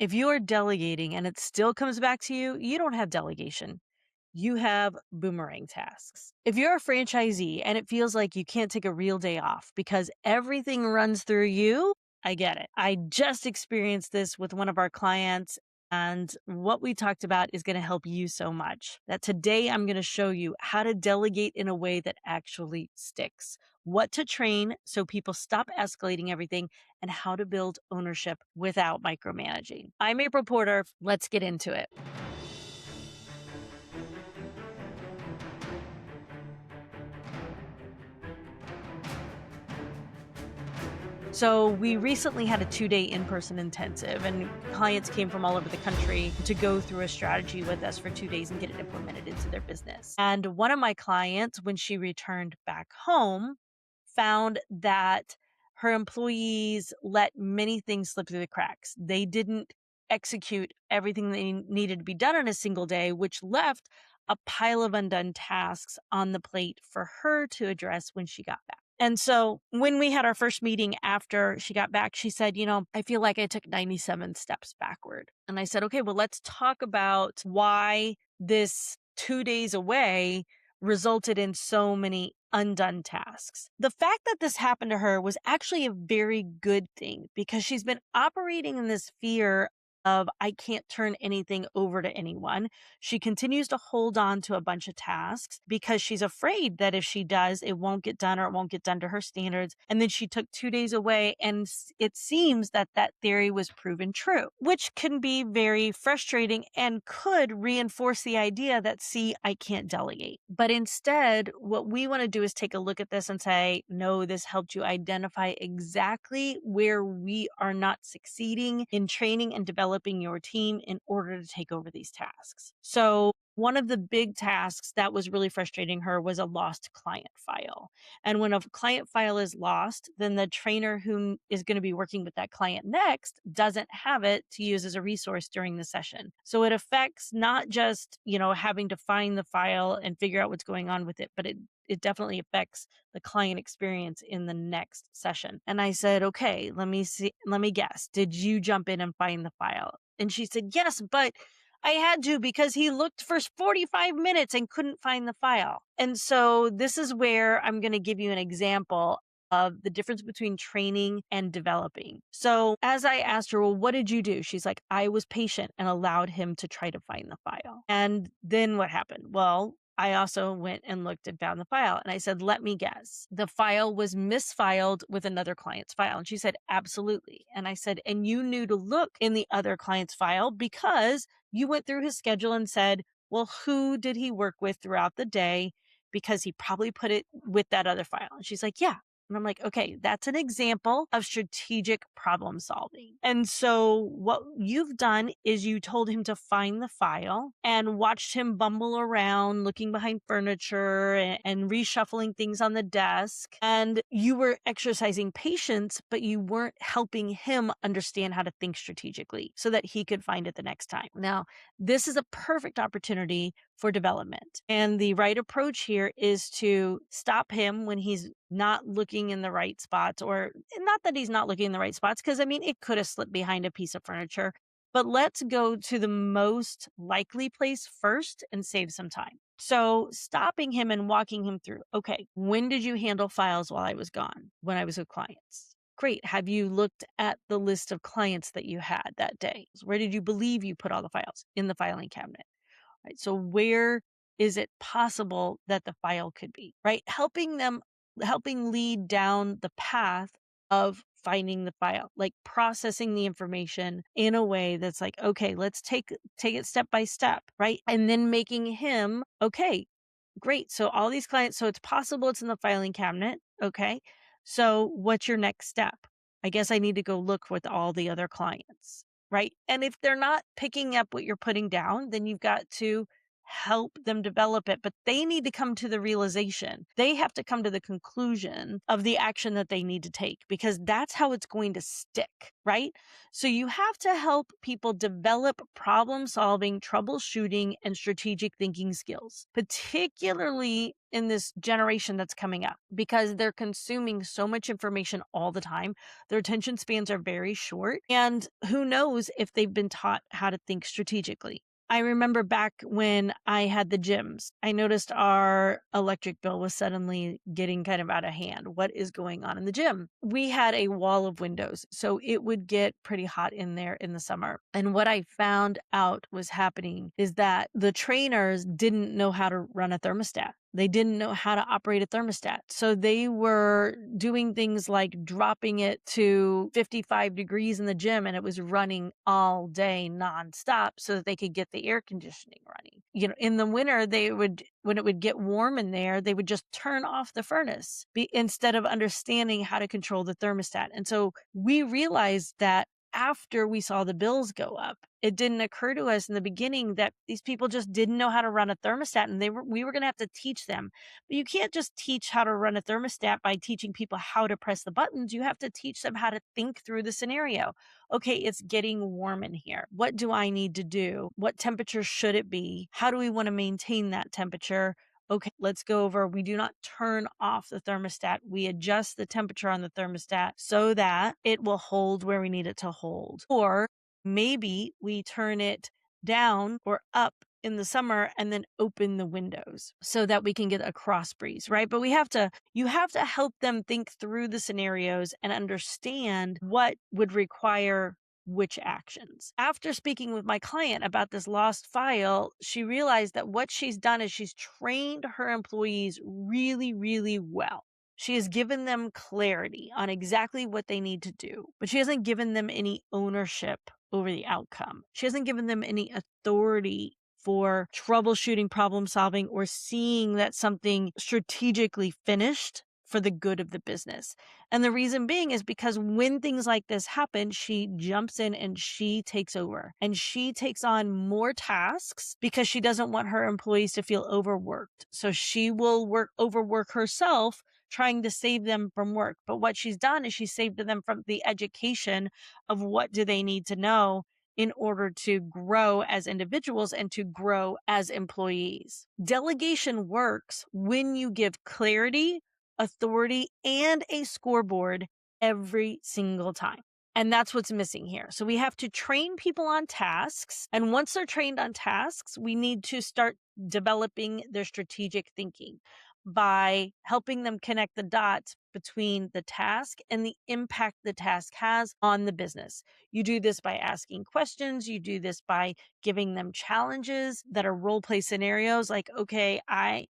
If you are delegating and it still comes back to you, you don't have delegation. You have boomerang tasks. If you're a franchisee and it feels like you can't take a real day off because everything runs through you, I get it. I just experienced this with one of our clients. And what we talked about is going to help you so much that today I'm going to show you how to delegate in a way that actually sticks, what to train so people stop escalating everything, and how to build ownership without micromanaging. I'm April Porter. Let's get into it. So we recently had a 2-day in-person intensive, and clients came from all over the country to go through a strategy with us for 2 days and get it implemented into their business. And one of my clients, when she returned back home, found that her employees let many things slip through the cracks. They didn't execute everything they needed to be done in a single day, which left a pile of undone tasks on the plate for her to address when she got back. And so when we had our first meeting after she got back, she said, I feel like I took 97 steps backward. And I said, okay, well, let's talk about why this 2 days away resulted in so many undone tasks. The fact that this happened to her was actually a very good thing because she's been operating in this fear of I can't turn anything over to anyone. She continues to hold on to a bunch of tasks because she's afraid that if she does, it won't get done or it won't get done to her standards. And then she took 2 days away, and it seems that that theory was proven true, which can be very frustrating and could reinforce the idea that, see, I can't delegate. But instead, what we want to do is take a look at this and say, no, this helped you identify exactly where we are not succeeding in training and developing your team in order to take over these tasks. So one of the big tasks that was really frustrating her was a lost client file. And when a client file is lost, then the trainer who is going to be working with that client next doesn't have it to use as a resource during the session. So it affects not just, having to find the file and figure out what's going on with it, but it definitely affects the client experience in the next session. And I said, okay, let me guess. Did you jump in and find the file? And she said, yes, but I had to because he looked for 45 minutes and couldn't find the file. And so this is where I'm going to give you an example of the difference between training and developing. So as I asked her, well, what did you do? She's like, I was patient and allowed him to try to find the file. And then what happened? Well, I also went and looked and found the file. And I said, let me guess. The file was misfiled with another client's file. And she said, absolutely. And I said, and you knew to look in the other client's file because you went through his schedule and said, well, who did he work with throughout the day? Because he probably put it with that other file. And she's like, yeah. And I'm like, okay, that's an example of strategic problem solving. And so what you've done is you told him to find the file and watched him bumble around looking behind furniture and reshuffling things on the desk. And you were exercising patience, but you weren't helping him understand how to think strategically so that he could find it the next time. Now, this is a perfect opportunity for development. And the right approach here is to stop him when he's not looking in the right spots, or not that he's not looking in the right spots, because it could have slipped behind a piece of furniture, but let's go to the most likely place first and save some time. So stopping him and walking him through, okay, when did you handle files while I was gone? When I was with clients. Great. Have you looked at the list of clients that you had that day? Where did you believe you put all the files? In the filing cabinet. Right. So where is it possible that the file could be, right? Helping lead down the path of finding the file, like processing the information in a way that's like, okay, let's take it step by step, right? And then making him, okay, great. So all these clients, so it's possible it's in the filing cabinet. Okay. So what's your next step? I guess I need to go look with all the other clients. Right. And if they're not picking up what you're putting down, then you've got to help them develop it. But they need to come to the realization. They have to come to the conclusion of the action that they need to take, because that's how it's going to stick. Right. So you have to help people develop problem solving, troubleshooting, and strategic thinking skills, particularly in this generation that's coming up because they're consuming so much information all the time. Their attention spans are very short. And who knows if they've been taught how to think strategically. I remember back when I had the gyms, I noticed our electric bill was suddenly getting kind of out of hand. What is going on in the gym? We had a wall of windows, so it would get pretty hot in there in the summer. And what I found out was happening is that the trainers didn't know how to run a thermostat. They didn't know how to operate a thermostat. So they were doing things like dropping it to 55 degrees in the gym and it was running all day nonstop so that they could get the air conditioning running. In the winter, when it would get warm in there, they would just turn off the furnace instead of understanding how to control the thermostat. And so we realized that after we saw the bills go up, it didn't occur to us in the beginning that these people just didn't know how to run a thermostat and we were going to have to teach them. But you can't just teach how to run a thermostat by teaching people how to press the buttons. You have to teach them how to think through the scenario. Okay, it's getting warm in here. What do I need to do? What temperature should it be? How do we want to maintain that temperature? Okay, let's go over. We do not turn off the thermostat. We adjust the temperature on the thermostat so that it will hold where we need it to hold. Or maybe we turn it down or up in the summer and then open the windows so that we can get a cross breeze, right? But you have to help them think through the scenarios and understand what would require which actions. After speaking with my client about this lost file, she realized that what she's done is she's trained her employees really, really well. She has given them clarity on exactly what they need to do, but she hasn't given them any ownership over the outcome. She hasn't given them any authority for troubleshooting, problem solving, or seeing that something strategically finished for the good of the business. And the reason being is because when things like this happen, she jumps in and she takes over and she takes on more tasks because she doesn't want her employees to feel overworked. So she will overwork herself trying to save them from work. But what she's done is she saved them from the education of what do they need to know in order to grow as individuals and to grow as employees. Delegation works when you give clarity, authority, and a scoreboard every single time. And that's what's missing here. So we have to train people on tasks. And once they're trained on tasks, we need to start developing their strategic thinking by helping them connect the dots between the task and the impact the task has on the business. You do this by asking questions. You do this by giving them challenges that are role play scenarios like, okay,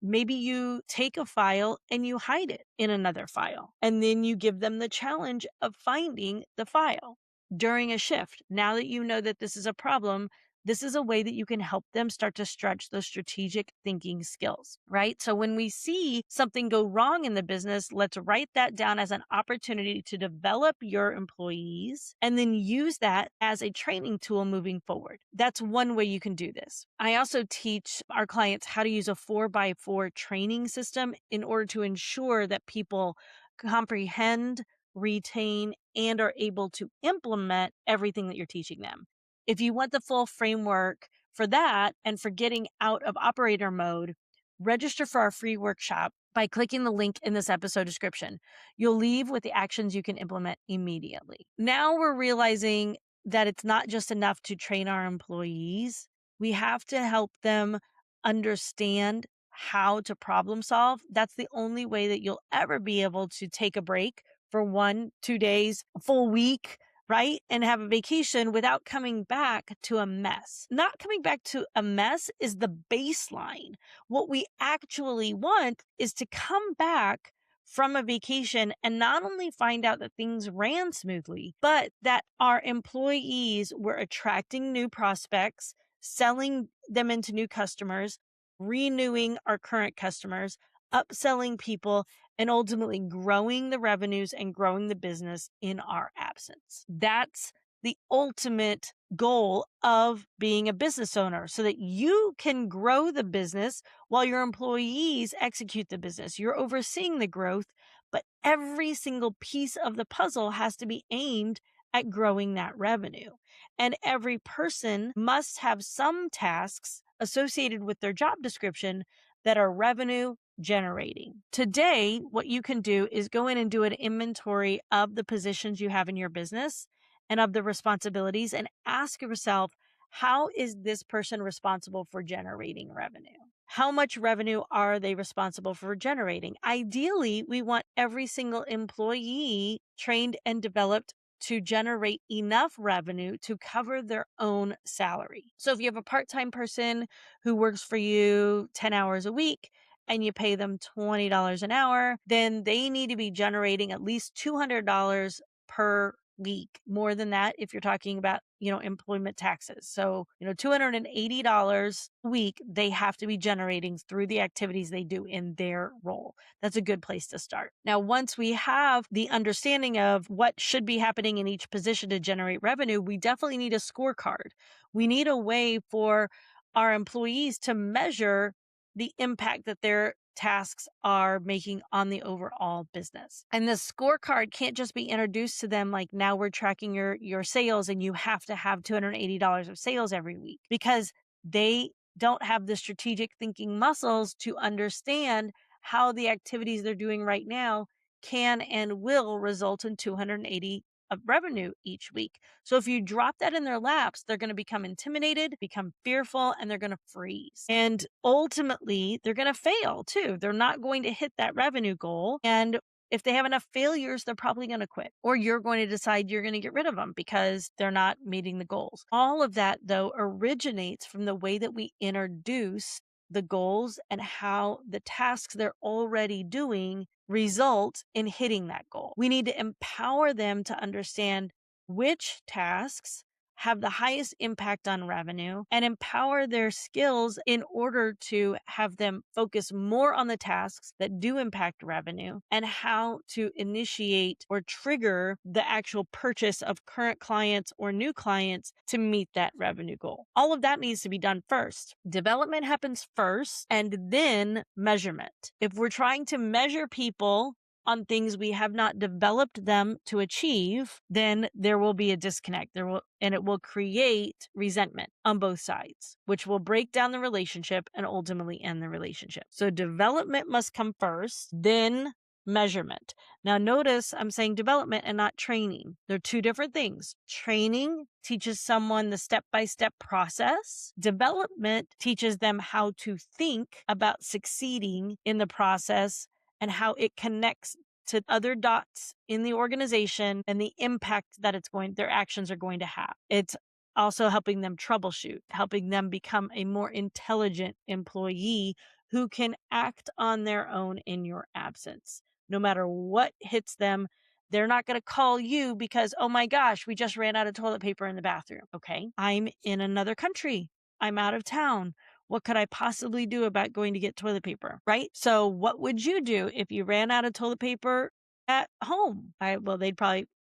maybe you take a file and you hide it in another file. And then you give them the challenge of finding the file during a shift. Now that you know that this is a problem, this is a way that you can help them start to stretch those strategic thinking skills, right? So when we see something go wrong in the business, let's write that down as an opportunity to develop your employees and then use that as a training tool moving forward. That's one way you can do this. I also teach our clients how to use a 4x4 training system in order to ensure that people comprehend, retain, and are able to implement everything that you're teaching them. If you want the full framework for that and for getting out of operator mode, register for our free workshop by clicking the link in this episode description. You'll leave with the actions you can implement immediately. Now we're realizing that it's not just enough to train our employees. We have to help them understand how to problem solve. That's the only way that you'll ever be able to take a break for 1, 2 days, a full week, right? And have a vacation without coming back to a mess. Not coming back to a mess is the baseline. What we actually want is to come back from a vacation and not only find out that things ran smoothly, but that our employees were attracting new prospects, selling them into new customers, renewing our current customers, upselling people, and ultimately growing the revenues and growing the business in our absence. That's the ultimate goal of being a business owner so that you can grow the business while your employees execute the business. You're overseeing the growth, but every single piece of the puzzle has to be aimed at growing that revenue. And every person must have some tasks associated with their job description that are revenue generating. Today, what you can do is go in and do an inventory of the positions you have in your business and of the responsibilities, and ask yourself, how is this person responsible for generating revenue? How much revenue are they responsible for generating? Ideally, we want every single employee trained and developed to generate enough revenue to cover their own salary. So if you have a part-time person who works for you 10 hours a week and you pay them $20 an hour, then they need to be generating at least $200 per week. More than that if you're talking about, employment taxes. So, $280 a week they have to be generating through the activities they do in their role. That's a good place to start. Now, once we have the understanding of what should be happening in each position to generate revenue, we definitely need a scorecard. We need a way for our employees to measure the impact that their tasks are making on the overall business. And the scorecard can't just be introduced to them like, now we're tracking your sales and you have to have $280 of sales every week, because they don't have the strategic thinking muscles to understand how the activities they're doing right now can and will result in 280 of revenue each week. So if you drop that in their laps, they're going to become intimidated, become fearful, and they're going to freeze. And ultimately, they're going to fail too. They're not going to hit that revenue goal. And if they have enough failures, they're probably going to quit, or you're going to decide you're going to get rid of them because they're not meeting the goals. All of that, though, originates from the way that we introduce the goals and how the tasks they're already doing result in hitting that goal. We need to empower them to understand which tasks have the highest impact on revenue and empower their skills in order to have them focus more on the tasks that do impact revenue, and how to initiate or trigger the actual purchase of current clients or new clients to meet that revenue goal. All of that needs to be done first. Development happens first and then measurement. If we're trying to measure people on things we have not developed them to achieve, then there will be a disconnect. And it will create resentment on both sides, which will break down the relationship and ultimately end the relationship. So development must come first, then measurement. Now notice I'm saying development and not training. They're two different things. Training teaches someone the step-by-step process. Development teaches them how to think about succeeding in the process and how it connects to other dots in the organization and the impact that their actions are going to have. It's also helping them troubleshoot, helping them become a more intelligent employee who can act on their own in your absence. No matter what hits them, they're not going to call you because, oh my gosh, we just ran out of toilet paper in the bathroom. Okay, I'm in another country. I'm out of town. What could I possibly do about going to get toilet paper, right? So what would you do if you ran out of toilet paper at home?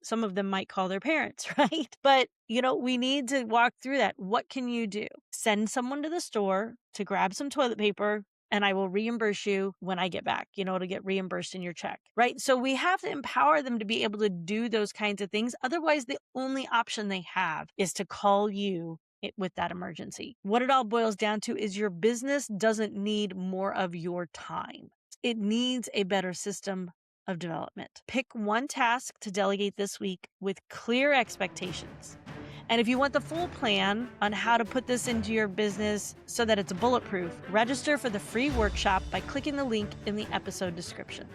Some of them might call their parents, right? But, we need to walk through that. What can you do? Send someone to the store to grab some toilet paper, and I will reimburse you when I get back, to get reimbursed in your check, right? So we have to empower them to be able to do those kinds of things. Otherwise, the only option they have is to call you with that emergency. What it all boils down to is your business doesn't need more of your time. It needs a better system of development. Pick one task to delegate this week with clear expectations. And if you want the full plan on how to put this into your business so that it's bulletproof, register for the free workshop by clicking the link in the episode description.